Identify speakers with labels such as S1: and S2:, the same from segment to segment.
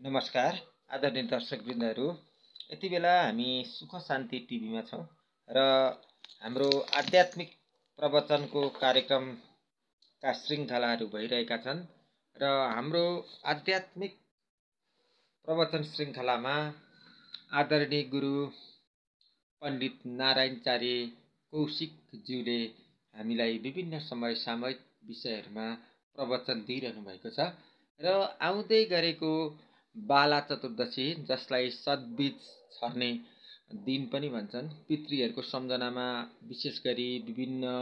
S1: नमस्कार आदरणीय दर्शकवृन्दहरू। यति बेला हामी सुख शान्ति टिभीमा छौँ र हाम्रो आध्यात्मिक प्रवचनको कार्यक्रमका श्रृङ्खलाहरू भइरहेका छन् र हाम्रो आध्यात्मिक प्रवचन श्रृङ्खलामा आदरणीय गुरु पण्डित नारायणचार्य कौशिकज्यूले हामीलाई विभिन्न समय सामयिक विषयहरूमा प्रवचन दिइरहनु भएको छ र आउँदै गरेको बाला चतुर्दशी, जसलाई सतबीज छर्ने दिन पनि भन्छन्, पितृहरूको सम्झनामा विशेष गरी विभिन्न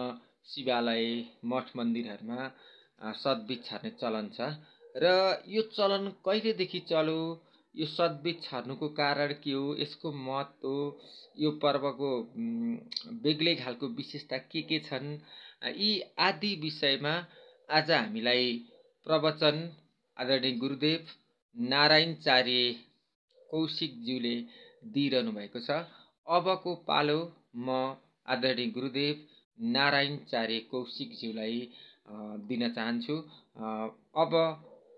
S1: शिवालय मठ मन्दिरहरूमा सतबीज छर्ने चलन छ र यो चलन कहिलेदेखि चल्यो, यो सतबीज छर्नुको कारण के हो, यसको महत्त्व, यो पर्वको बेग्लै खालको विशेषता के छन्, यी आदि विषयमा आज हामीलाई प्रवचन आदरणीय गुरुदेव नारायणचार्य कौशिकज्यूले दिइरहनु भएको छ। अबको पालो म आदरणीय गुरुदेव नारायणचार्य कौशिकज्यूलाई दिन चाहन्छु। अब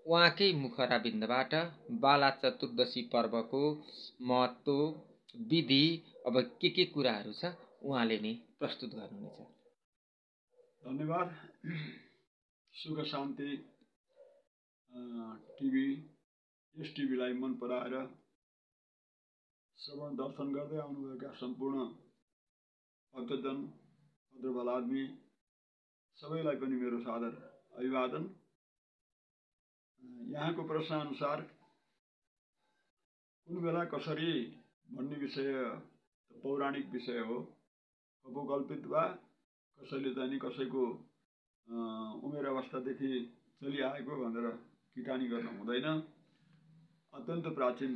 S1: उहाँकै मुखराबिन्दबाट बाला चतुर्दशी पर्वको महत्त्व, विधि, अब के कुराहरू छ उहाँले नै प्रस्तुत गर्नुहुनेछ।
S2: धन्यवाद। सुख शान्ति टिभी, यस टिभीलाई मन पराएर श्रवण दर्शन गर्दै आउनुभएका सम्पूर्ण भक्तजन, भद्रभल आदमी सबैलाई पनि मेरो सादर अभिवादन। यहाँको प्रश्नअनुसार कुन बेला कसरी भन्ने विषय पौराणिक विषय हो, कल्पित वा कसैले चाहिँ कसैको उमेर अवस्थादेखि चलिआएको भनेर टिप्पणी गर्न हुँदैन। अत्यन्त प्राचीन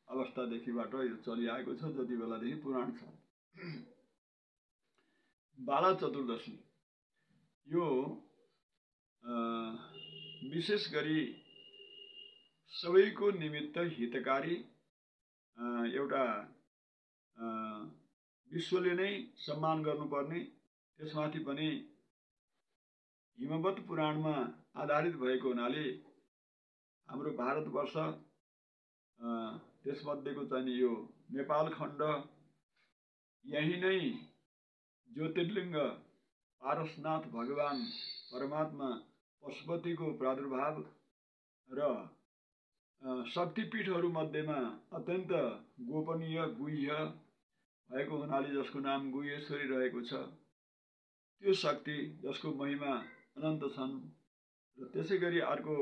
S2: अवस्थादेखिबाट यो चलिआएको छ, जति बेलादेखि पुराण छ। बाला चतुर्दशी यो विशेष गरी सबैको निमित्त हितकारी एउटा विश्वले नै सम्मान गर्नुपर्ने, त्यसमाथि पनि हिमवत पुराणमा आधारित भएको हुनाले हाम्रो भारतवर्ष त्यसमध्येको चाहिँ यो नेपाल खण्ड, यही नै ज्योतिर्लिङ्ग पारसनाथ भगवान परमात्मा पशुपतिको प्रादुर्भाव र शक्तिपीठहरू मध्येमा अत्यन्त गोपनीय गुह्य भएको हुनाले जसको नाम गुह्येश्वरी रहेको छ, त्यो शक्ति जसको महिमा अनन्त छन्। र त्यसै गरी अर्को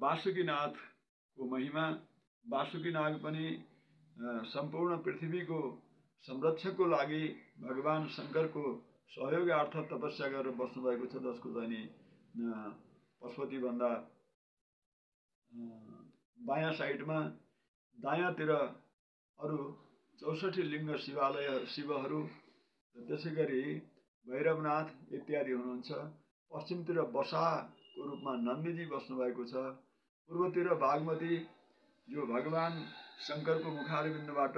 S2: वासुकीनाथको महिमा। वासुकीनाथ पनि सम्पूर्ण पृथ्वीको संरक्षणको लागि भगवान शङ्करको सहयोगार्थ तपस्या गरेर बस्नुभएको छ, जसको चाहिँ पशुपतिभन्दा बायाँ साइडमा दायाँतिर अरू 64 लिङ्ग शिवहरू, त्यसै गरी भैरवनाथ इत्यादि हुनुहुन्छ। पश्चिमतिर बसाको रूपमा नन्दीजी बस्नुभएको छ। पूर्वतिर बागमती, जो भगवान शङ्करको मुखारविन्दबाट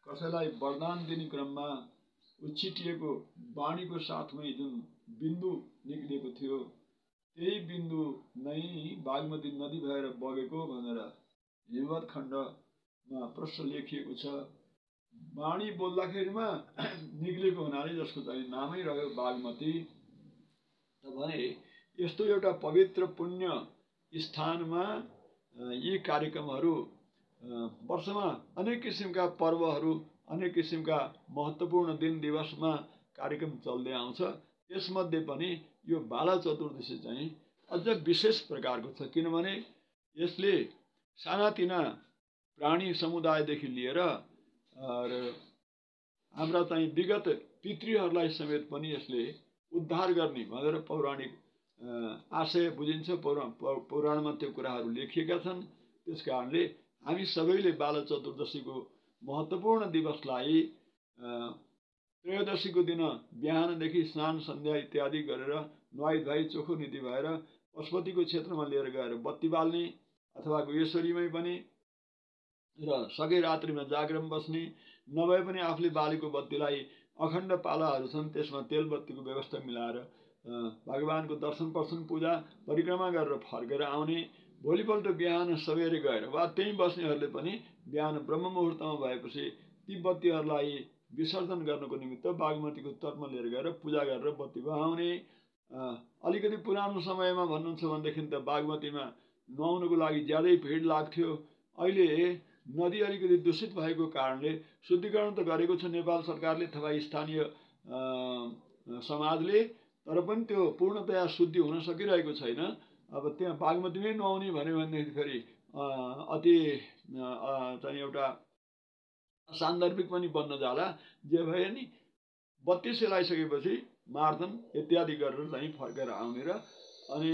S2: कसैलाई वरदान दिने क्रममा उछिटिएको वाणीको साथमै जुन बिन्दु निक्लिएको थियो, त्यही बिन्दु नै बागमती नदी भएर बगेको भनेर हिमवत खण्डमा प्रश्न लेखिएको छ। वाणी बोल्दाखेरिमा निक्लेको हुनाले जसको चाहिँ नामै रह्यो बागमती। त भने यस्तो एउटा पवित्र पुण्य स्थानमा यी कार्यक्रमहरू वर्षमा अनेक किसिमका पर्वहरू, अनेक किसिमका महत्त्वपूर्ण दिन दिवसमा कार्यक्रम चल्दै आउँछ। यसमध्ये पनि यो बाला चतुर्दशी चाहिँ अझ विशेष प्रकारको छ, किनभने यसले सानातिना प्राणी समुदायदेखि लिएर हाम्रा चाहिँ विगत पितृहरूलाई समेत पनि यसले उद्धार गर्ने भनेर पौराणिक आशय बुझिन्छ। पुराणमा त्यो कुराहरू लेखिएका छन्। त्यस कारणले हामी सबैले बाला चतुर्दशीको महत्त्वपूर्ण दिवसलाई त्रयोदशीको दिन बिहानदेखि स्नान सन्ध्या इत्यादि गरेर नुहाई धुवाई चोखो नीति भएर पशुपतिको क्षेत्रमा लिएर गएर बत्ती बाल्ने अथवा गुह्येश्वरीमै पनि र सबै रात्रिमा जागरण बस्ने, नभए पनि आफूले बालेको बत्तीलाई अखण्ड पालाहरू छन् त्यसमा तेल बत्तीको व्यवस्था मिलाएर भगवानको दर्शन पर्शन पूजा परिक्रमा गरेर फर्केर आउने, भोलिपल्ट बिहान सबेरै गएर वा त्यहीँ बस्नेहरूले पनि बिहान ब्रह्म मुहुर्तमा भएपछि ती बत्तीहरूलाई विसर्जन गर्नको निमित्त बागमतीको तटमा लिएर गएर पूजा गरेर बत्ती बहाउने। अलिकति पुरानो समयमा भन्नुहुन्छ भनेदेखि त बागमतीमा नुहाउनको लागि ज्यादै भिड लाग्थ्यो। अहिले नदी अलिकति दूषित भएको कारणले शुद्धिकरण त गरेको छ नेपाल सरकारले अथवा स्थानीय समाजले, तर पनि त्यो पूर्णतया शुद्धि हुन सकिरहेको छैन। अब त्यहाँ बागमतीमै नुहाउने भन्यो भनेदेखि फेरि अति चाहिँ एउटा सान्दर्भिक पनि बन्न जाला। जे भए नि बत्ती सेलाइसकेपछि मार्तन इत्यादि गरेर चाहिँ फर्केर आउने र अनि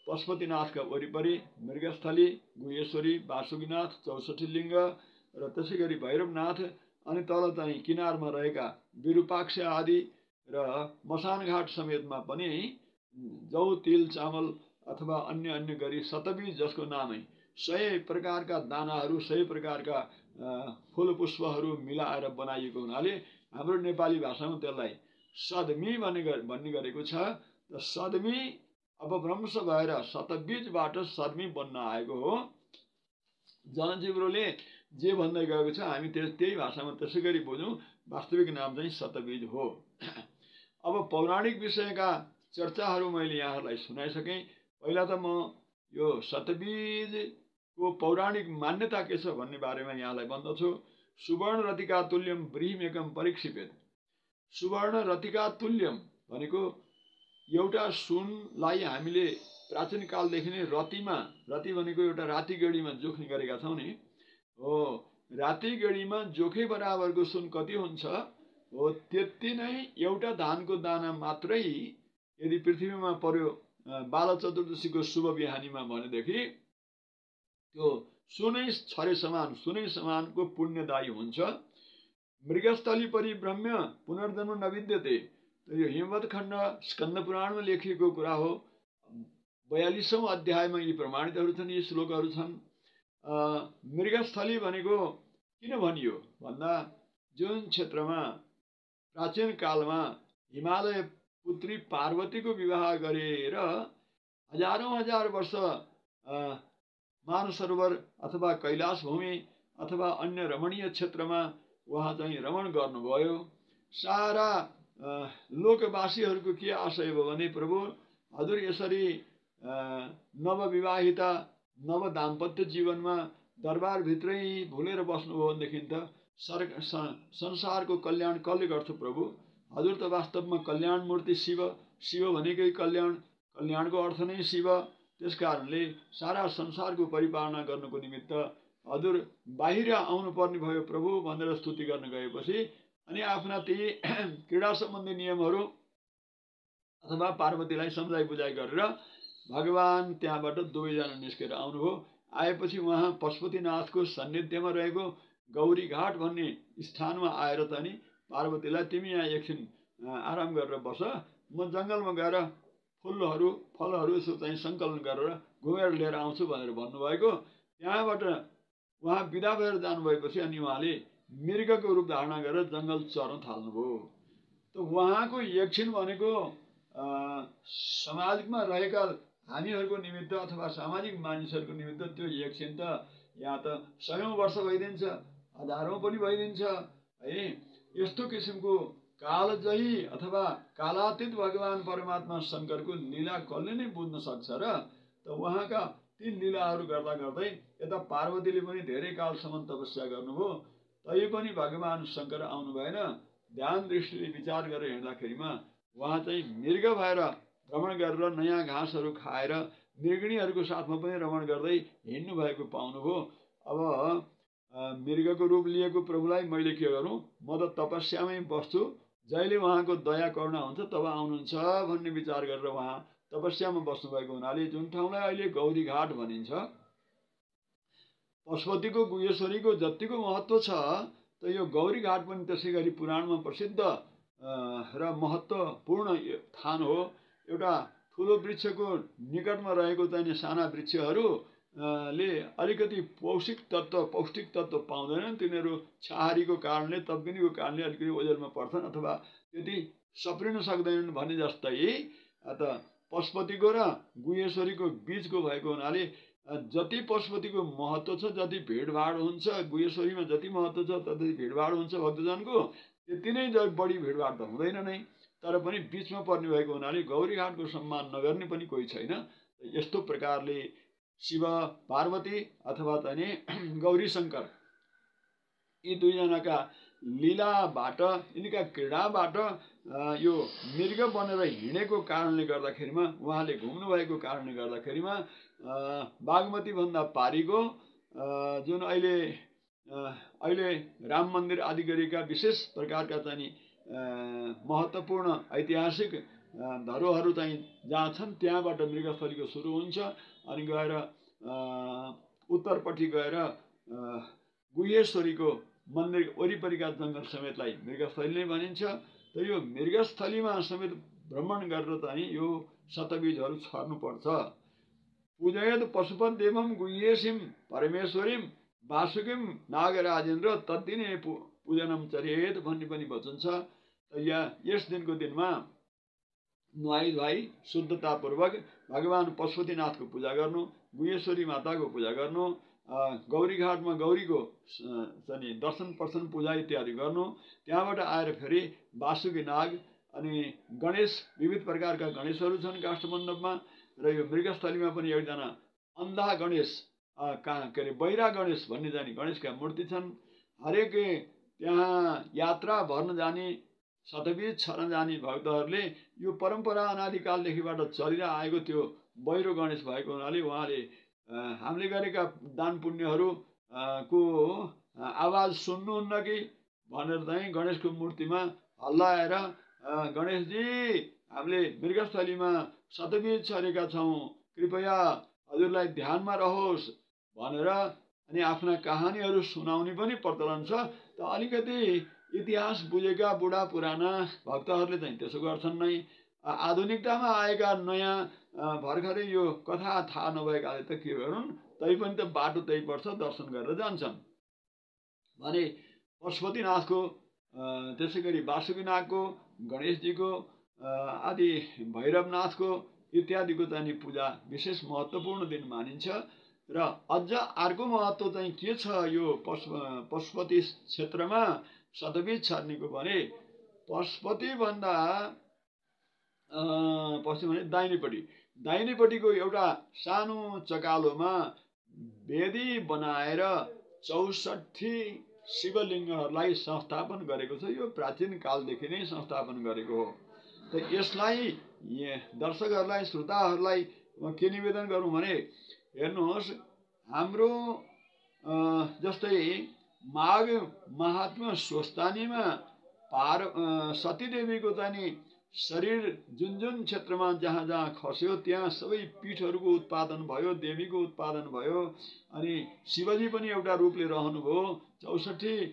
S2: पशुपतिनाथका वरिपरि मृगस्थली, गुहेश्वरी, वासुकीनाथ, 64 लिङ्ग र त्यसै गरी भैरवनाथ अनि तल चाहिँ किनारमा रहेका विरूपाक्ष आदि र मसानघाट समेतमा पनि जौ, तिल, चामल अथवा अन्य गरी शतबीज जसको नामै 100 प्रकारका दानाहरू, 100 प्रकारका फुल पुष्पहरू मिलाएर बनाइएको हुनाले हाम्रो नेपाली भाषामा त्यसलाई सदमी भन्ने गरेको छ। त सदमी अपभ्रंश भएर शतबीजबाट सदमी बन्न आएको हो। जनजीब्रोले जे भन्दै गएको छ हामी त्यही भाषामा त्यसै गरी बुझौँ। वास्तविक नाम चाहिँ शतबीज हो। अब पौराणिक विषयका चर्चाहरू मैले यहाँहरूलाई सुनाइसकेँ। पहिला त म यो शतबीजको पौराणिक मान्यता के छ भन्ने बारेमा यहाँलाई भन्दछु। सुवर्ण रतिका तुल्यम ब्रीहिमेकम परीक्षिपेत। सुवर्ण रतिका तुल्यम भनेको एउटा सुनलाई हामीले प्राचीन कालदेखि नै रतिमा, रति भनेको एउटा राति गेडीमा जोख्ने गरेका छौँ नि हो। राति गेडीमा जोखे बराबरको सुन कति हुन्छ हो, त्यति नै एउटा धानको दाना मात्रै यदि पृथ्वीमा पर्यो बाल चतुर्दशीको शुभ बिहानीमा भनेदेखि त्यो सुनै छरे समान, सुनै समानको पुण्यदायी हुन्छ। मृगस्थली परिभ्रम्य पुनर्जन्म नविद्यते। यो हिमवत खण्ड स्कन्द पुराणमा लेखिएको कुरा हो। 42औं अध्यायमा यी प्रमाणितहरू छन्, यी श्लोकहरू छन्। मृगस्थली भनेको किन भनियो भन्दा जुन क्षेत्रमा प्राचीन कालमा हिमालय पुत्री पार्वतीको विवाह गरेर हजारौं हजार वर्ष मानसरोवर अथवा कैलाश भूमि अथवा अन्य रमणीय क्षेत्रमा उहाँ चाहिँ रमण गर्नुभयो। सारा लोकवासीहरूको के आशय भयो भने प्रभु हजुर यसरी नवविवाहिता नव दाम्पत्य जीवनमा दरबारभित्रै भुलेर बस्नुभयो भनेदेखि त संसारको कल्याण कसले गर्छ प्रभु? हजुर त वास्तवमा कल्याण मूर्ति शिव, शिव भनेकै कल्याण, कल्याणको अर्थ नै शिव। त्यसकारणले सारा संसारको परिपालना गर्नको निमित्त हजुर बाहिर आउनुपर्ने भयो प्रभु भनेर स्तुति गर्न गएपछि अनि आफ्ना ती क्रीडा सम्बन्धी नियमहरू अथवा पार्वतीलाई सम्झाइ बुझाइ गरेर भगवान त्यहाँबाट दुवैजना निस्केर आउनुभयो। आएपछि उहाँ पशुपतिनाथको सान्निध्यमा रहेको गौरी घाट भन्ने स्थानमा आएर त नि पार्वतीलाई तिमी यहाँ एकछिन आराम गरेर बस, म जङ्गलमा गएर फुलहरू फलहरू यसो चाहिँ सङ्कलन गरेर घुमेर लिएर आउँछु भनेर भन्नुभएको। त्यहाँबाट उहाँ बिदा भएर जानुभएपछि अनि उहाँले मृगको रूप धारणा गरेर जङ्गल चर्न थाल्नुभयो। त उहाँको एकछिन भनेको समाजमा रहेका हामीहरूको निमित्त अथवा सामाजिक मानिसहरूको निमित्त त्यो एकछिन त यहाँ त 100औं वर्ष भइदिन्छ, हजारौं पनि भइदिन्छ है। यस्तो किसिमको कालजयी अथवा कालातीत भगवान परमात्मा शङ्करको लीला कसले नै बुझ्न सक्छ र? त उहाँका ती लीलाहरू गर्दा गर्दै यता पार्वतीले पनि धेरै कालसम्म तपस्या गर्नुभयो, तैपनि भगवान शङ्कर आउनु भएन। ध्यान दृष्टिले विचार गरेर हिँड्दाखेरिमा उहाँ चाहिँ मृग भएर भ्रमण गरेर नयाँ घाँसहरू खाएर मृगिणीहरूको साथमा पनि रमण गर्दै हिँड्नु भएको पाउनुभयो। अब मृगको रूप लिएको प्रभुलाई मैले के गरौँ, म त तपस्यामै बस्छु, जहिले उहाँको दया करुणा हुन्छ तब आउनुहुन्छ भन्ने विचार गरेर उहाँ तपस्यामा बस्नुभएको हुनाले जुन ठाउँलाई अहिले गौरी घाट भनिन्छ, पशुपतिको गुहेश्वरीको जतिको महत्त्व छ त यो गौरी घाट पनि त्यसै गरी पुराणमा प्रसिद्ध र महत्त्वपूर्ण स्थान हो। एउटा ठुलो वृक्षको निकटमा रहेको चाहिँ साना वृक्षहरू ले अलिकति पौष्टिक तत्त्व पाउँदैनन्। तिनीहरू छाहारीको कारणले, तप्किनुको कारणले अलिकति ओझेलमा पर्छन् अथवा त्यति सप्रिन सक्दैनन् भने जस्तै त पशुपतिको र गुहेश्वरीको बीचको भएको हुनाले जति पशुपतिको महत्त्व छ, जति भिडभाड हुन्छ, गुह्यश्वरीमा जति महत्त्व छ तति भिडभाड हुन्छ भक्तजनको, त्यति नै बढी भिडभाड त हुँदैन नै। तर पनि बिचमा पर्ने भएको हुनाले गौरीघाटको सम्मान नगर्ने पनि कोही छैन। यस्तो प्रकारले शिव पार्वती अथवा चाहिँ गौरी शङ्कर यी दुईजनाका लीलाबाट, यिनका क्रीडाबाट यो मृग बनेर हिँडेको कारणले गर्दाखेरिमा, उहाँले घुम्नुभएको कारणले गर्दाखेरिमा बागमतीभन्दा पारीको जुन अहिले राम मन्दिर आदि गरेका विशेष प्रकारका चाहिँ महत्त्वपूर्ण ऐतिहासिक धरोहरहरू चाहिँ जहाँ छन् त्यहाँबाट मृगस्थलीको सुरु हुन्छ अनि गएर उत्तरपट्टि गएर गुह्यश्वरीको मन्दिर वरिपरिका जङ्गल समेतलाई मृगस्थली नै भनिन्छ। त यो मृगस्थलीमा समेत भ्रमण गरेर चाहिँ यो शतबीजहरू छर्नुपर्छ। पूजयत पशुपतिदेवम गुह्येशीम परमेश्वरीम वासुकीम नागराजेन्द्र तद्दिने पूजनम चर्येत भन्ने पनि वचन छ। यस दिनमा नुहाई धुवाई शुद्धतापूर्वक भगवान पशुपतिनाथको पूजा गर्नु, गुह्यश्वरी माताको पूजा गर्नु, गौरीघाटमा गौरीको चाहिँ दर्शन पर्शन पूजा इत्यादि गर्नु। त्यहाँबाट आएर फेरि वासुकी नाग अनि गणेश, विविध प्रकारका गणेशहरू छन् काष्ठमण्डपमा। र यो मृगस्थलीमा पनि एकजना अन्धा गणेश, के अरे बहिरा गणेश भन्ने जाने गणेशका मूर्ति छन्। हरेक त्यहाँ यात्रा भर्न जाने, शतबीज छर्न जाने भक्तहरूले यो परम्परा अनादिकालदेखिबाट चलिरहेको त्यो बहिरो गणेश भएको हुनाले उहाँले हामीले गरेका दान पुण्यहरू को आवाज सुन्नुहुन्न कि भनेर चाहिँ गणेशको मूर्तिमा हल्लाएर गणेशजी हामीले मृगस्थलीमा शतबीज छरेका छौँ, कृपया हजुरलाई ध्यानमा रहोस् भनेर अनि आफ्ना कहानीहरू सुनाउने पनि प्रचलन छ। त अलिकति इतिहास बुझेका बुढा पुराना भक्तहरूले चाहिँ त्यसो गर्छन् नै। आधुनिकतामा आएका नयाँ भर्खरै यो कथा थाहा नभएकाले त के गरून्, तैपनि त बाटो त्यही पर्छ, दर्शन गरेर जान्छन् भने पशुपतिनाथको, त्यसै गरी वासुकीनाथको, गणेशजीको आदि भैरवनाथको इत्यादिको चाहिँ पूजा विशेष महत्त्वपूर्ण दिन मानिन्छ। र अझ अर्को महत्त्व चाहिँ के छ यो पशुपति क्षेत्रमा शतबीज छर्नेको भने, पशुपतिभन्दा पश्चिम भने दाहिनेपट्टिको एउटा सानो चकालोमा वेदी बनाएर 64 शिवलिङ्गहरूलाई संस्थापन गरेको छ। यो प्राचीन कालदेखि नै संस्थापन गरेको हो। त यसलाई दर्शकहरूलाई, श्रोताहरूलाई म के निवेदन गरौँ भने, हेर्नुहोस्, हाम्रो जस्तै माघ महात्म्य स्वस्थानीमा सतीदेवीको चाहिँ शरीर जुन जुन क्षेत्रमा जहाँ जहाँ खस्यो त्यहाँ सबै पीठहरूको उत्पादन भयो, देवीको उत्पादन भयो। अनि शिवजी पनि एउटा रूपले रहनुभयो, 64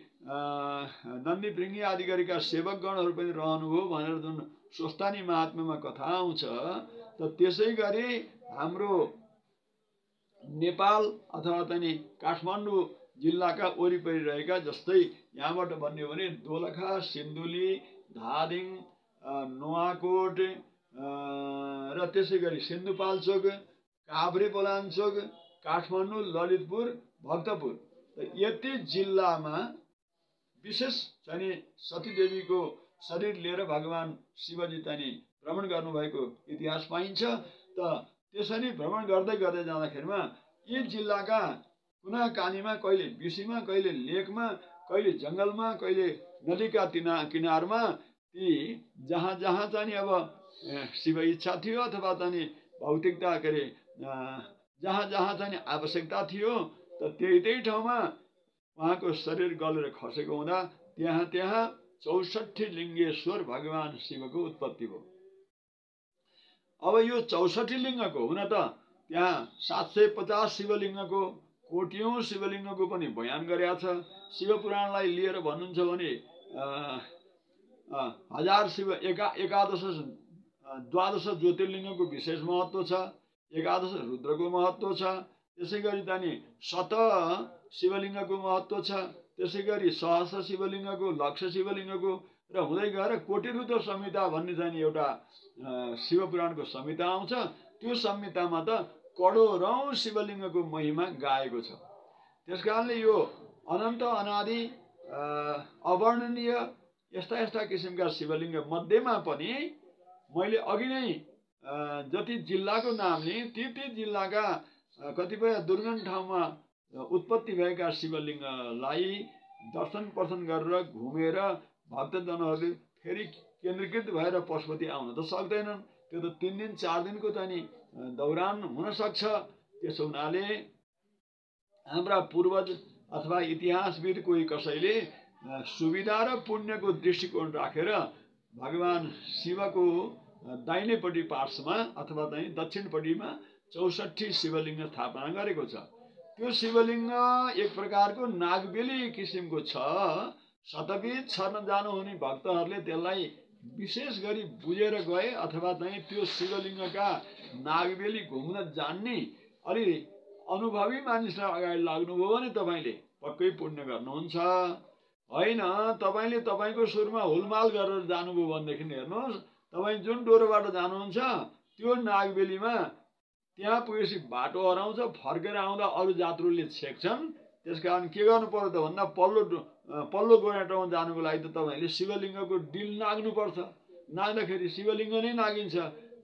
S2: नन्दी भृङ्गी आदि गरेका सेवकगणहरू पनि रहनुभयो भनेर जुन स्वस्थानी महात्म्यमा कथा आउँछ। त त्यसै गरी हाम्रो नेपाल अथवा चाहिँ काठमाडौँ जिल्लाका वरिपरि रहेका, जस्तै यहाँबाट भन्यो भने दोलखा, सिन्धुली, धादिङ, नुवाकोट र त्यसै गरी सिन्धुपाल्चोक, काभ्रेपलाञ्चोक, काठमाडौँ, ललितपुर, भक्तपुर, यति जिल्लामा विशेष चाहिँ सतीदेवीको शरीर लिएर भगवान शिवजी चाहिँ भ्रमण गर्नुभएको इतिहास पाइन्छ। त त्यसरी भ्रमण गर्दै गर्दै जाँदाखेरिमा यी जिल्लाका कुना कानीमा, कहिले बिसीमा, कहिले लेकमा, कहिले जङ्गलमा, कहिले नदीका किनारमा, ती जहाँ जहाँ चाहिँ अब शिव इच्छा थियो अथवा चाहिँ भौतिकता, के अरे जहाँ जहाँ चाहिँ आवश्यकता थियो, त त्यही ठाउँमा उहाँको शरीर गलेर खसेको हुँदा त्यहाँ 64 लिङ्गेश्वर भगवान शिवको उत्पत्ति भयो। अब यो 64 लिङ्गको हुन त त्यहाँ 750 शिवलिङ्गको, कोटियौं शिवलिङ्गको पनि बयान गरेका छ। शिवपुराणलाई लिएर भन्नुहुन्छ भने 1000 शिव, 12 ज्योतिर्लिङ्गको विशेष महत्त्व छ, 11 रुद्रको महत्त्व छ, त्यसै गरी चाहिँ 100 शिवलिङ्गको महत्त्व छ, त्यसै गरी सहस्र शिवलिङ्गको, लक्ष शिवलिङ्गको र हुँदै गएर कोटिरुद्र संहिता भन्ने चाहिँ एउटा शिवपुराणको संहिता आउँछ। त्यो संहितामा त करोडौं शिवलिङ्गको महिमा गाएको छ। त्यस कारणले यो अनन्त अनादि अवर्णनीय यस्ता यस्ता किसिमका शिवलिङ्ग मध्येमा पनि मैले अघि नै जति जिल्लाको नाम लिएँ ती जिल्लाका कतिपय दुर्गम ठाउँमा उत्पत्ति भएका शिवलिङ्गलाई दर्शन पर्शन गरेर घुमेर भक्तजनहरूले फेरि केन्द्रीकृत भएर पशुपति आउन त सक्दैनन्। त्यो त 3 दिन 4 दिनको चाहिँ दौरान हुन सक्छ। त्यसो हुनाले हाम्रा पूर्वज अथवा इतिहासविद कोही कसैले सुविधा र पुण्यको दृष्टिकोण राखेर भगवान शिवको दाहिनेपट्टि पार्श्वमा अथवा चाहिँ दक्षिणपट्टिमा 64 शिवलिङ्ग स्थापना गरेको छ। त्यो शिवलिङ्ग एक प्रकारको नागबेली किसिमको छ। शतबीज छर्न जानुहुने भक्तहरूले त्यसलाई विशेष गरी बुझेर गए अथवा चाहिँ त्यो शिवलिङ्गका नागबेली घुम्न जान्ने अलि अनुभवी मानिसलाई अगाडि लाग्नुभयो भने तपाईँले पक्कै पुण्य गर्नुहुन्छ। होइन तपाईँले तपाईँको सुरमा हुलमाल गरेर जानुभयो भनेदेखि हेर्नुहोस्, तपाईँ जुन डोरोबाट जानुहुन्छ त्यो नागबेलीमा त्यहाँ पुगेपछि बाटो हराउँछ, फर्केर आउँदा अरू यात्रुले छेक्छन्। त्यसकारण के गर्नु पर्यो त भन्दा पल्लो गोरेटामा जानुको लागि त तपाईँले शिवलिङ्गको डिल नाग्नुपर्छ। नाग्दाखेरि शिवलिङ्ग नै नागिन्छ।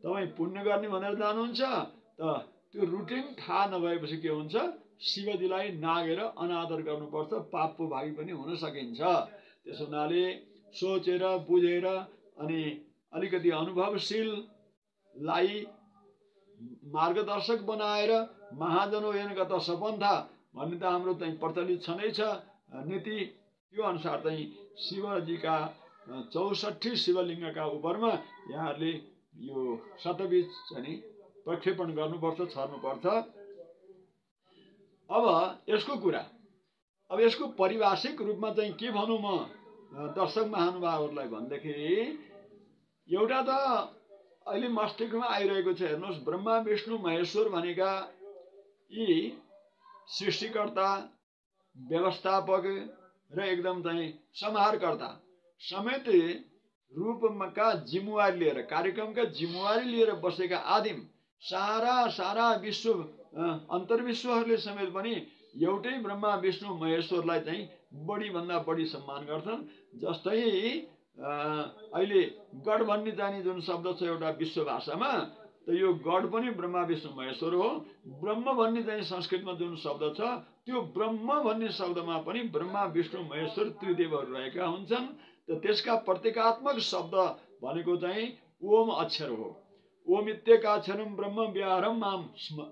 S2: तपाईँ पुण्य गर्ने भनेर जानुहुन्छ त त्यो रुटिन थाहा नभएपछि के हुन्छ, शिवजीलाई नागेर अनादर गर्नुपर्छ, पापको भागी पनि हुन सकिन्छ। त्यसो हुनाले सोचेर बुझेर अनि अलिकति अनुभवशीललाई मार्गदर्शक बनाएर महाजनो येन गत सपन्था भन्ने त हाम्रो चाहिँ प्रचलित छँदैछ नीति। त्यो अनुसार चाहिँ शिवजीका 64 शिवलिङ्गका उपरमा यहाँहरूले यो शतबीज चाहिँ प्रक्षेपण गर्नुपर्छ, छर्नुपर्छ। अब यसको पारिभाषिक रूपमा चाहिँ के भनौँ म दर्शक महानुभावहरूलाई भनेदेखि, एउटा त अहिले मस्तिष्कमा आइरहेको छ, हेर्नुहोस्, ब्रह्मा विष्णु महेश्वर भनेका यी सृष्टिकर्ता, व्यवस्थापक र एकदम चाहिँ संहारकर्ता समेत रूपका जिम्मेवारी लिएर, कार्यक्रमका जिम्मेवारी लिएर बसेका आदिम सारा विश्व अन्तर्विश्वहरूले समेत पनि एउटै ब्रह्मा विष्णु महेश्वरलाई चाहिँ बढीभन्दा बढी सम्मान गर्छन्। जस्तै अहिले गड भन्ने जाने जुन शब्द छ एउटा विश्व भाषामा, त यो गड पनि ब्रह्मा विष्णु महेश्वर हो। ब्रह्म भन्ने चाहिँ संस्कृतमा जुन शब्द छ त्यो ब्रह्म भन्ने शब्दमा पनि ब्रह्मा विष्णु महेश्वर त्रिदेवहरू रहेका हुन्छन्। त त्यसका प्रतीकात्मक शब्द भनेको चाहिँ ओम अक्षर हो। ओम इत्येकाक्षरम ब्रह्म व्याहरम माम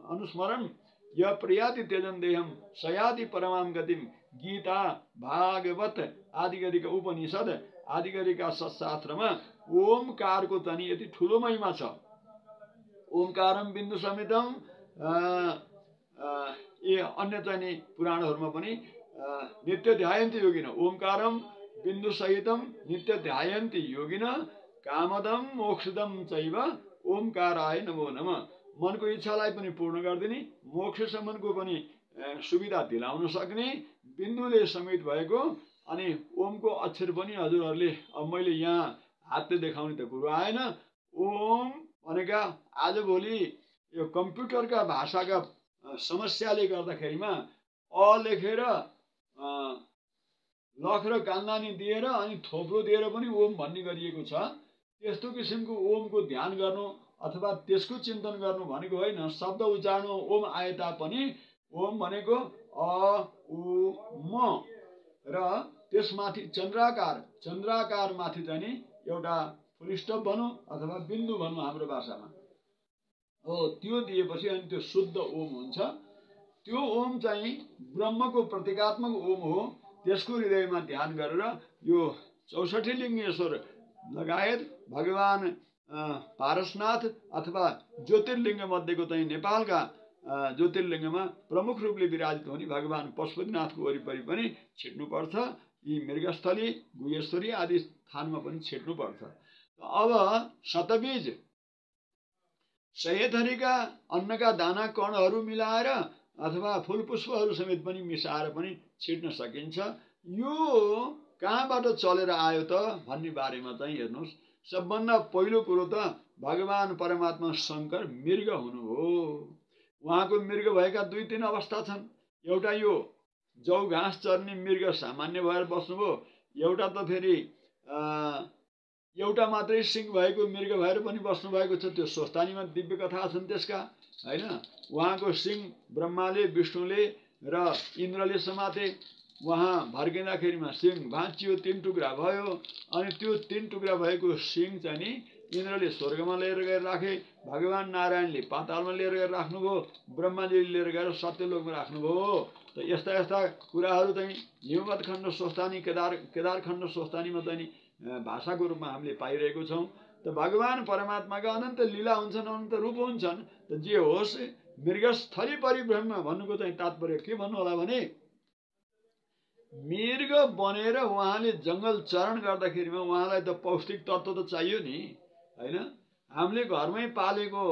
S2: अनुस्मरण य प्रियाति त्यजन देहम सयाति परमाम गतिम। गीता, भागवत आदि गरीका उपनिषद आदि गरीका शास्त्रमा ओमकारको चाहिँ यति ठुलो महिमा छ। ओमकारम बिन्दु समेतम अन्य चाहिँ पुराणहरूमा पनि नित्य ध्यायन्ति योगिन ओमकारम बिन्दु सहितम नित्य ध्यायन्ति योगिन कामदम मोक्षदम चैव ओमकाराय नमो नमः। मनको इच्छालाई पनि पूर्ण गरिदिने, मोक्षसम्मको पनि सुविधा दिलाउन सक्ने बिन्दुले समेत भएको। अनि ओमको अक्षर पनि हजुरहरूले अब मैले यहाँ हातले देखाउने त कुरो आएन। ओम भनेका आजभोलि यो कम्प्युटरका भाषाका समस्याले गर्दाखेरिमा अ लेखेर लख र कान्दानी दिएर अनि थोप्रो दिएर पनि ओम भन्ने गरिएको छ। त्यस्तो किसिमको ओमको ध्यान गर्नु अथवा त्यसको चिन्तन गर्नु भनेको होइन। शब्द उच्चारणमा ओम आए तापनि ओम भनेको अ उ म र त्यसमाथि चन्द्राकार माथि चाहिँ एउटा फुल स्टप भनौँ अथवा बिन्दु भनौँ हाम्रो भाषामा हो, त्यो दिएपछि अनि त्यो शुद्ध ओम हुन्छ। त्यो ओम चाहिँ ब्रह्मको प्रतीकात्मक ओम हो। त्यसको हृदयमा ध्यान गरेर यो 64 लिङ्गेश्वर लगायत भगवान पारसनाथ अथवा ज्योतिर्लिङ्ग मध्येको चाहिँ नेपालका ज्योतिर्लिङ्गमा प्रमुख रूपले विराजित हुने भगवान पशुपतिनाथको वरिपरि पनि छिट्नुपर्छ। यी मृगस्थली, गुहेश्वरी आदि स्थानमा पनि छिट्नुपर्छ। अब शतबीज 100 थरीका अन्नका दाना कणहरू मिलाएर अथवा फुलपुष्पहरू समेत पनि मिसाएर पनि छिट्न सकिन्छ। यो कहाँबाट चलेर आयो त भन्ने बारेमा चाहिँ हेर्नुहोस्, सबभन्दा पहिलो कुरो त भगवान परमात्मा शङ्कर मृग हुनु हो। उहाँको मृग भएका 2-3 अवस्था छन्। एउटा यो जौ घाँस चर्ने मृग सामान्य भएर बस्नुभयो, एउटा त फेरि एउटा मात्रै सिंह भएको मृग भएर पनि बस्नुभएको छ। त्यो स्वस्थानीमा दिव्य कथा छन् त्यसका, होइन। उहाँको सिंह ब्रह्माले, विष्णुले र इन्द्रले समाते। उहाँ भर्किँदाखेरिमा सिंह भाँचियो, 3 टुक्रा भयो। अनि त्यो 3 टुक्रा भएको सिंह चाहिँ नि इन्द्रले स्वर्गमा लिएर गएर राखे, भगवान् नारायणले पातालमा लिएर गएर राख्नुभयो, ब्रह्माजीले लिएर गएर सत्यलोकमा राख्नुभयो। त यस्ता यस्ता कुराहरू चाहिँ हिमवत खण्ड स्वस्थानी, केदार खण्ड स्वस्थानीमा चाहिँ भाषाको रूपमा हामीले पाइरहेको छौँ। त भगवान् परमात्माका अनन्त लीला हुन्छन्, अनन्त रूप हुन्छन्। त जे होस्, मृगस्थली परिभ्रम भन्नुको चाहिँ तात्पर्य के भन्नु होला भने, मृग बनेर उहाँले जङ्गल चरण गर्दाखेरिमा उहाँलाई त पौष्टिक तत्त्व त चाहियो नि, होइन। हामीले घरमै पालेको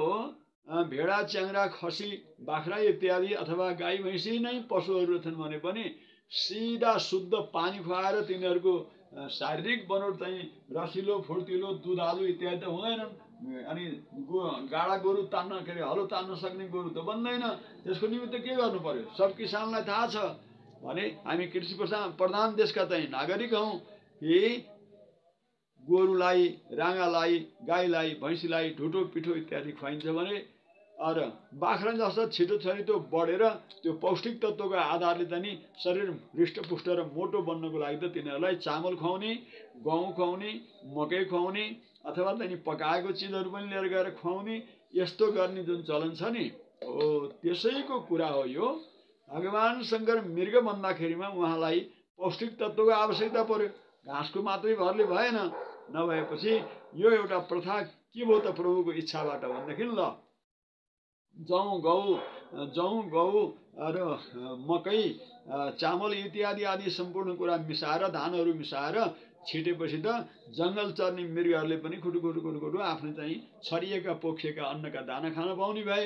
S2: भेडा, च्याङ्रा, खसी, बाख्रा इत्यादि अथवा गाई भैँसी नै पशुहरू छन् भने पनि सिधा शुद्ध पानी खुवाएर तिनीहरूको शारीरिक बनोट चाहिँ रसिलो, फुर्तिलो, दुधालु इत्यादि त हुँदैनन्। अनि गाडा गोरु तान्न, के अरे हलो तान्न सक्ने गोरु त बन्दैन। त्यसको निमित्त के गर्नु पर्यो? सब किसानलाई थाहा छ भने हामी कृषि प्रधान देशका चाहिँ नागरिक हौँ कि गोरुलाई, राँगालाई, गाईलाई, भैँसीलाई ढुटो पिठो इत्यादि खुवाइन्छ भने, र बाख्रा जस्ता छिटो छरितो बढेर त्यो पौष्टिक तत्त्वको आधारले चाहिँ नि शरीर हृष्टपुष्ट र मोटो बन्नको लागि त तिनीहरूलाई चामल खुवाउने, गहुँ खुवाउने, मकै खुवाउने अथवा चाहिँ पकाएको चिजहरू पनि लिएर गएर खुवाउने, यस्तो गर्ने जुन चलन छ नि, हो त्यसैको कुरा हो यो। भगवान् शङ्कर मृग बन्दाखेरिमा उहाँलाई पौष्टिक तत्त्वको आवश्यकता पर्यो, घाँसको मात्रै भरले भएन। नभएपछि यो एउटा प्रथा के भयो त प्रभुको इच्छाबाट भनेदेखि, ल जौँ गहुँ र मकै, चामल इत्यादि आदि सम्पूर्ण कुरा मिसाएर, धानहरू मिसाएर छिटेपछि त जङ्गल चर्ने मृगहरूले पनि खुटुखुटु आफ्नो चाहिँ छरिएका पोखिएका अन्नका दाना खान पाउने भए।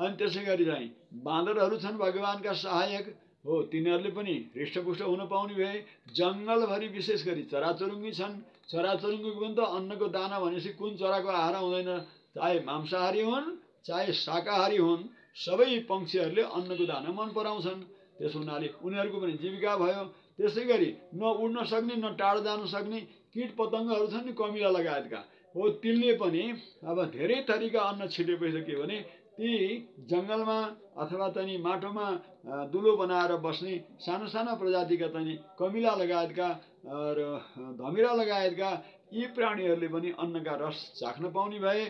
S2: अनि त्यसै गरी चाहिँ बाँदरहरू छन् भगवान्का सहायक, हो तिनीहरूले पनि हृष्टपुष्ट हुन पाउने भए। जङ्गलभरि विशेष गरी चराचुरुङ्गी छन्। चराचुरुङ्गीको पनि त अन्नको दाना भनेपछि कुन चराको आहारा हुँदैन? चाहे मांसाहारी हुन्, चाहे शाकाहारी हुन्, सबै पक्षीहरूले अन्नको दाना मन पराउँछन्। त्यसो हुनाले उनीहरूको पनि जीविका भयो। त्यसै गरी न उड्न सक्ने, न टाढो जान सक्ने कीट पतङ्गहरू छन् नि, कमिला लगायतका, हो तिनले पनि अब धेरै थरीका अन्न छिटेपछि के भने ती जङ्गलमा अथवा चाहिँ माटोमा दुलो बनाएर बस्ने सानो सानो प्रजातिका चाहिँ कमिला लगायतका र धमिरा लगायतका यी प्राणीहरूले पनि अन्नका रस चाख्न पाउने भए।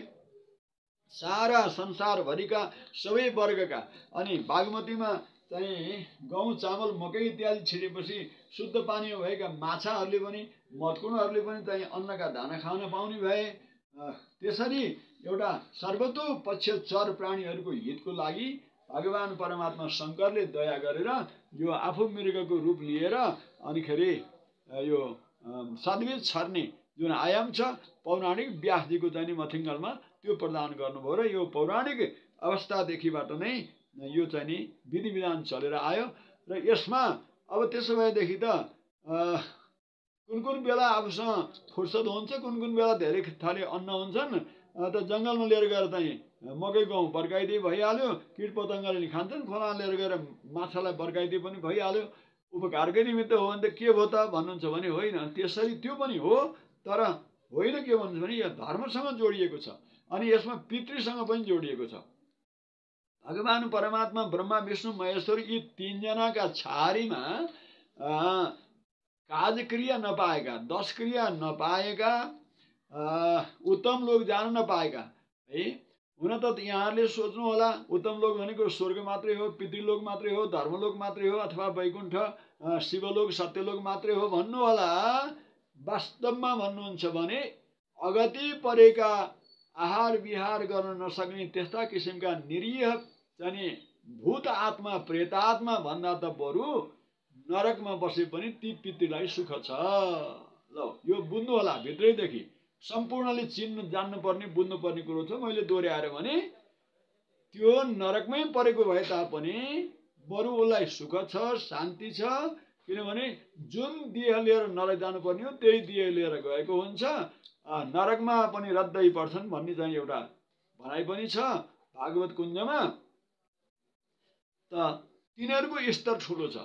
S2: सारा संसारभरिका सबै वर्गका, अनि बागमतीमा चाहिँ गहुँ, चामल, मकै इत्यादि छिटेपछि शुद्ध पानीमा भएका माछाहरूले पनि, मत्कुणहरूले पनि चाहिँ अन्नका दाना खान पाउने भए। त्यसरी एउटा सर्वतोपक्ष चर प्राणीहरूको हितको लागि भगवान् परमात्मा शङ्करले दया गरेर यो आफू मृगको रूप लिएर अनिखेरि यो सद्गीत छर्ने जुन आयाम छ, पौराणिक व्यासजीको चाहिँ मथिङ्गलमा त्यो प्रदान गर्नुभयो। र यो पौराणिक अवस्थादेखिबाट नै यो चाहिँ नि विधि विधान चलेर आयो। र यसमा अब त्यसो भएदेखि त कुन बेला आफूसँग फुर्सद हुन्छ, कुन बेला धेरै थरी अन्न हुन्छन्, त जङ्गलमा लिएर गएर चाहिँ मकै गहुँ बर्काइदिए भइहाल्यो। कीट पतङ्गले खान्छन्, खोला लिएर गएर माछालाई बर्काइदिए पनि भइहाल्यो। उपकारकै निमित्त हो भने त के भयो त भन्नुहुन्छ भने होइन, त्यसरी त्यो पनि हो, तर होइन के भन्नुहुन्छ भने यो धर्मसँग जोडिएको छ, अनि यसमा पितृसँग पनि जोडिएको छ। भगवान् परमात्मा ब्रह्मा, विष्णु, महेश्वर यी 3 जनाका छारीमा काजक्रिया नपाएका, 10 क्रिया नपाएका, उत्तम लोक जान नपाएका है। हुन त यहाँहरूले सोच्नु होला उत्तम लोक भनेको स्वर्ग मात्रै हो, पितृलोक मात्रै हो, धर्मलोक मात्रै हो, अथवा वैकुण्ठ, शिवलोक, सत्यलोक मात्रै हो भन्नु होला। वास्तवमा भन्नुहुन्छ भने अगति परेका, आहार विहार गर्न नसक्ने त्यस्ता किसिमका निरीह चाहिँ भूत आत्मा, प्रेतात्मा भन्दा त बरु नरकमा बसे पनि ती पितृलाई सुख छ। ल यो बुझ्नु होला, भित्रैदेखि सम्पूर्णले चिन्नु जान्नुपर्ने, बुझ्नुपर्ने कुरो छ। मैले दोहोऱ्याएर भने त्यो नरकमै परेको भए तापनि बरु उसलाई सुख छ, शान्ति छ। किनभने जुन देह लिएर नरक जानुपर्ने हो त्यही देह लिएर गएको हुन्छ। नरकमा पनि रद्दै पर्छन् भन्ने चाहिँ एउटा भनाइ पनि छ भागवत कुञ्जमा। त तिनीहरूको स्तर ठुलो छ।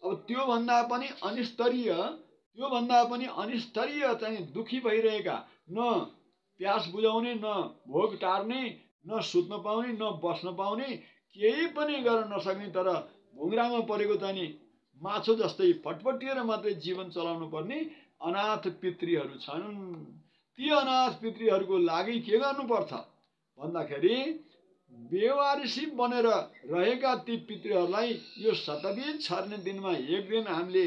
S2: अब त्योभन्दा पनि अनिस्तरीय चाहिँ दुखी भइरहेका, न प्यास बुझाउने, न भोग टार्ने, न सुत्न पाउने, न बस्न पाउने, केही पनि गर्न नसक्ने, तर भुङ्रामा परेको चाहिँ माछो जस्तै फटफटिएर मात्रै जीवन चलाउनु पर्ने अनाथ पितृहरू छन्। ती अनाथ पितृहरूको लागि के गर्नुपर्छ भन्दाखेरि बेवारिसी बनेर रहेका ती पितृहरूलाई यो शतबीज छर्ने दिनमा एक दिन हामीले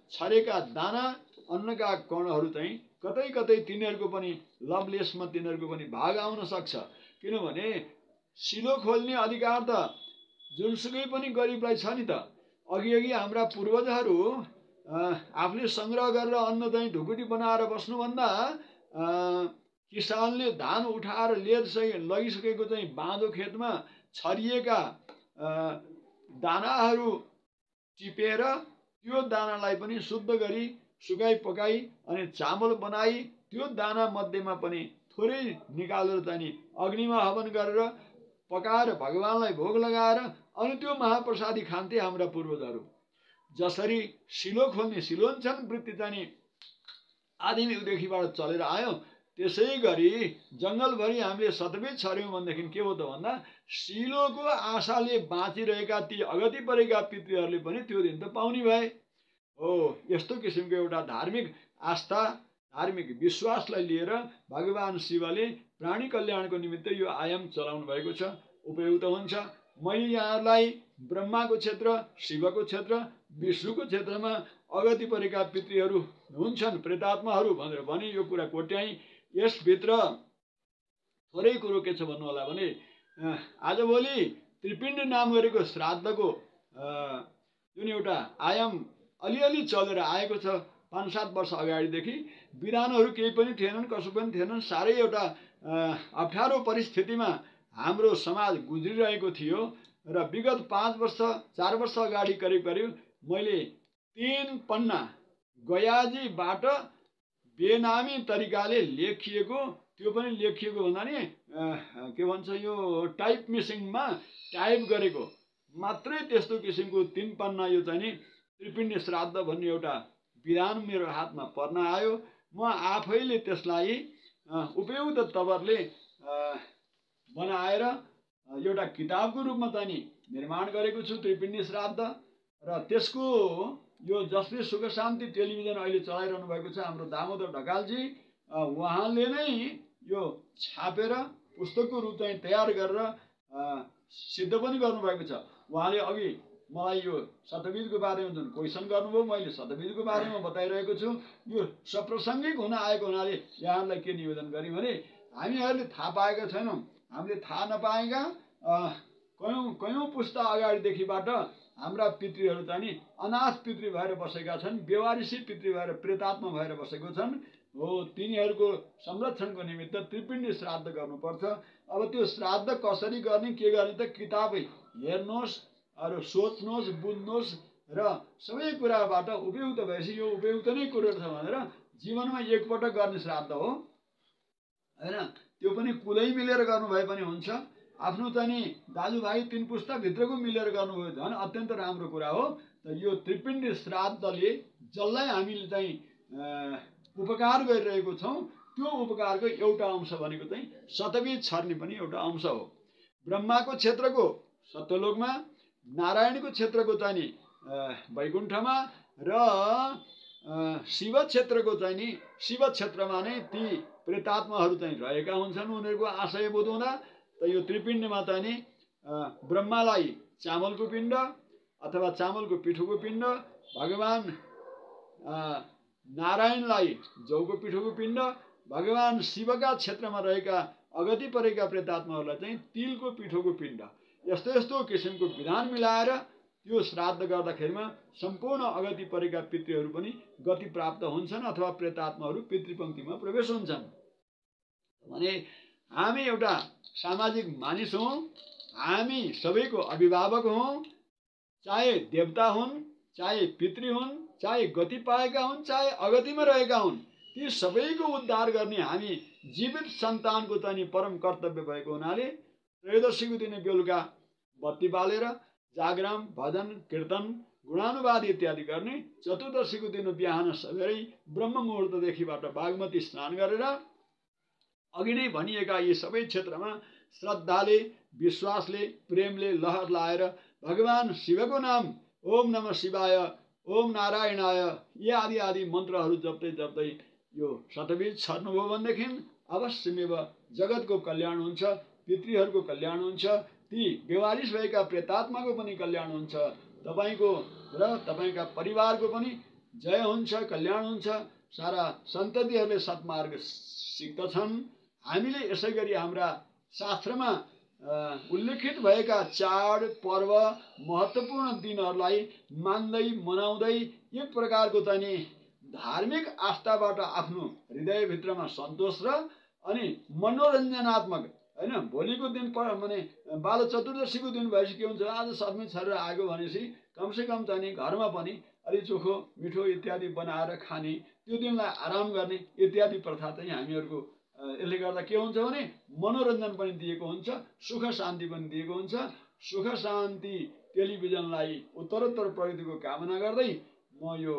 S2: छरेका दाना अन्नका कणहरू चाहिँ कतै कतै तिनीहरूको पनि लभलेसमा तिनीहरूको पनि भाग आउन सक्छ। किनभने सिलो खोल्ने अधिकार त जुनसुकै पनि गरिबलाई छ नि त। अघि हाम्रा पूर्वजहरू आफूले सङ्ग्रह गरेर अन्न चाहिँ ढुकुटी बनाएर बस्नुभन्दा किसानले धान उठाएर लगिसकेको चाहिँ बाँधो खेतमा छरिएका दानाहरू टिपेर त्यो दानालाई पनि शुद्ध गरी सुकाई पकाई अनि चामल बनाई त्यो दाना मध्येमा पनि थोरै निकालेर चाहिँ अग्निमा हवन गरेर पकाएर भगवानलाई भोग लगाएर अनि त्यो महाप्रसादी खान्थे हाम्रा पूर्वजहरू। जसरी सिलो खोल्ने सिलोन्छन वृत्ति चाहिँ आदिम युगदेखिबाट चलेर आयो, त्यसै गरी जङ्गलभरि हामीले शतबीज छर्यौँ भनेदेखि के हो त भन्दा सिलोको आशाले बाँचिरहेका ती अगति परेका पितृहरूले पनि त्यो दिन त पाउने भए हो। यस्तो किसिमको एउटा धार्मिक आस्था, धार्मिक विश्वासलाई लिएर भगवान शिवले प्राणी कल्याणको निमित्त यो आयाम चलाउनु भएको छ, उपयुक्त हुन्छ। मैले यहाँहरूलाई ब्रह्माको क्षेत्र, शिवको क्षेत्र, विष्णुको क्षेत्रमा अगति परेका पितृहरू हुन्छन्, प्रेतात्माहरू भनेर भने यो कुरा कोट्याएँ। यसभित्र थोरै कुरो के छ भन्नु होला भने आजभोलि त्रिपिण्ड नाम गरेको श्राद्धको जुन एउटा आयाम अलिअलि चलेर आएको छ 5-7 वर्ष अगाडिदेखि। विधानहरू केही पनि थिएनन्, कसो पनि थिएनन्, साह्रै एउटा अप्ठ्यारो परिस्थितिमा हाम्रो समाज गुज्रिरहेको थियो र विगत 4 वर्ष अगाडि करिब मैले 3 पन्ना गयाजीबाट बेनामी तरिकाले लेखिएको, त्यो पनि लेखिएको भन्दा नि के भन्छ यो टाइप मिसिङमा टाइप गरेको मात्रै त्यस्तो किसिमको 3 पन्ना यो चाहिँ नि त्रिपिण्ड श्राद्ध भन्ने एउटा विधान मेरो हातमा पर्न आयो। म आफैले त्यसलाई उपयुक्त तवरले बनाएर एउटा किताबको रूपमा चाहिँ निर्माण गरेको छु, त्रिपिण्ड श्राद्ध। र त्यसको यो जसले सुख शान्ति टेलिभिजन अहिले चलाइरहनु भएको छ हाम्रो दामोदर ढकालजी, उहाँले नै यो छापेर पुस्तकको रूप चाहिँ तयार गरेर सिद्ध पनि गर्नुभएको छ। उहाँले अघि मलाई यो शतबीजको बारेमा जुन क्वेसन गर्नुभयो, मैले शतबीजको बारेमा बताइरहेको छु। यो सप्रसङ्गिक हुन आएको हुनाले यहाँहरूलाई के निवेदन गरेँ भने हामीहरूले थाहा पाएका छैनौँ। हामीले थाहा नपाएका कयौँ पुस्ता अगाडिदेखिबाट हाम्रा पितृहरू चाहिँ नि अनाथ पितृ भएर बसेका छन्, बेवारिसी पितृ भएर प्रेतात्मा भएर बसेको छन् हो। तिनीहरूको संरक्षणको निमित्त त्रिपिण्ड श्राद्ध गर्नुपर्छ। अब त्यो श्राद्ध कसरी गर्ने के गर्ने त किताबै हेर्नुहोस्, अरू सोच्नुहोस्, बुझ्नुहोस् र सबै कुराबाट उपयुक्त भएपछि यो उपयुक्त नै कुरो छ भनेर जीवनमा एकपटक गर्ने श्राद्ध हो हैन। त्यो पनि कुलै मिलेर गर्नुभए पनि हुन्छ। आफ्नो चाहिँ नि दाजुभाइ 3 पुस्ताभित्रको मिलेर गर्नुभयो झन् अत्यन्त राम्रो कुरा हो। त यो त्रिपिण्ड श्राद्धले जसलाई हामीले चाहिँ उपकार गरिरहेको छौँ त्यो उपकारको एउटा अंश भनेको चाहिँ शतबीज छर्ने पनि एउटा अंश हो। ब्रह्माको क्षेत्रको सत्यलोकमा, नारायणको क्षेत्रको चाहिँ नि वैकुण्ठमा र शिव क्षेत्रको चाहिँ नि शिव क्षेत्रमा नै ती प्रेतात्माहरू चाहिँ रहेका हुन्छन्। उनीहरूको आशय बोध हुँदा त यो त्रिपिण्डमा चाहिँ नि ब्रह्मालाई चामलको पिण्ड अथवा चामलको पिठोको पिण्ड, भगवान नारायणलाई जौको पिठोको पिण्ड, भगवान शिवका क्षेत्रमा रहेका अगति परेका प्रेतात्माहरूलाई चाहिँ तिलको पिठोको पिण्ड, यस्तो किसिमको विधान मिलाएर त्यो श्राद्ध गर्दाखेरिमा सम्पूर्ण अगति परेका पितृहरू पनि गति प्राप्त हुन्छन् अथवा प्रेतात्माहरू पितृपङ्क्तिमा प्रवेश हुन्छन्। भने हामी एउटा सामाजिक मानिस हौँ, हामी सबैको अभिभावक हौँ, चाहे देवता हुन्, चाहे पितृ हुन्, चाहे गति पाएका हुन्, चाहे अगतिमा रहेका हुन्, ती सबैको उद्धार गर्ने हामी जीवित सन्तानको चाहिँ परम कर्तव्य भएको हुनाले त्रयोदशीको दिन बेलुका बत्ती बालेर जागराम, भजन, कीर्तन, गुणानुवाद इत्यादि गर्ने। चतुर्दशीको दिन बिहान सबेरै ब्रह्म मुहुर्तदेखिबाट बागमती स्नान गरेर अघि नै भनिएका यी सबै क्षेत्रमा श्रद्धाले, विश्वासले, प्रेमले लहर लाएर भगवान शिवको नाम ओम नमः शिवाय, ओम नारायणाय यी आदि आदि मन्त्रहरू जप्दै जप्दै यो शतबीज छर्नुभयो भनेदेखि अवश्यमेव जगतको कल्याण हुन्छ, पितृहरूको कल्याण हुन्छ, ती बेवारिस भएका प्रेतात्माको पनि कल्याण हुन्छ, तपाईँको र तपाईँका परिवारको पनि जय हुन्छ, कल्याण हुन्छ, सारा सन्ततिहरूले सत्मार्ग सिक्दछन्। हामीले यसै गरी हाम्रा शास्त्रमा उल्लेखित भएका चाड पर्व महत्त्वपूर्ण दिनहरूलाई मान्दै मनाउँदै एक प्रकारको चाहिँ धार्मिक आस्थाबाट आफ्नो हृदयभित्रमा सन्तोष र अनि मनोरञ्जनात्मक हैन भोलिको दिन माने बाल चतुर्दशीको दिन भएपछि के हुन्छ, आज सबै छरेर आएको भनेपछि कमसेकम चाहिँ घरमा पनि अलि चोखो मिठो इत्यादि बनाएर खाने, त्यो दिनलाई आराम गर्ने इत्यादि प्रथा चाहिँ हामीहरूको यसले गर्दा के हुन्छ भने मनोरञ्जन पनि दिएको हुन्छ, सुख शान्ति पनि दिएको हुन्छ। सुख शान्ति टेलिभिजनलाई उत्तरोत्तर प्रगतिको कामना गर्दै म यो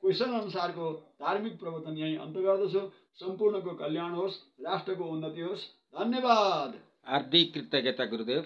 S2: क्वेसन अनुसारको धार्मिक प्रवचन यही अन्त गर्दछु। सम्पूर्णको कल्याण होस्, राष्ट्रको उन्नति होस्। धन्यवाद।
S1: हार्दिक कृतज्ञता गुरुदेव।